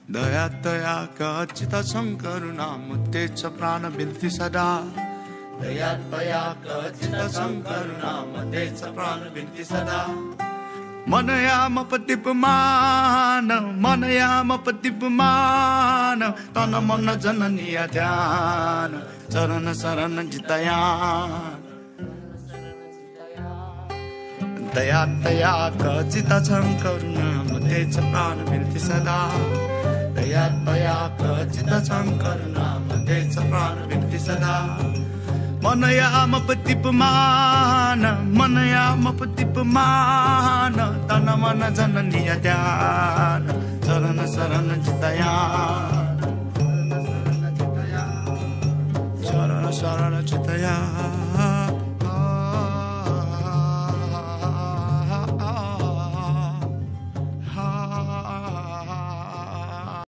दया दया कचित शङ्करुणा मुक्तेछ प्राण बिन्ती सदा दया दया कचित शङ्करुणा मुक्तेछ प्राण बिन्ती सदा मनयाम पतिपमान मनयाम पतिपमान तन मन जननीय ध्यान चरण शरण जितयान दया दया कचित शङ्करुणा मुक्तेछ प्राण बिन्ती सदा दया दया कचित शङ्करुणा मुक्तेछ प्राण बिन्ती सदा मनयाम पतिपमान मनयाम पतिपमान तन मन जननीय ध्यान चरण शरण जितयान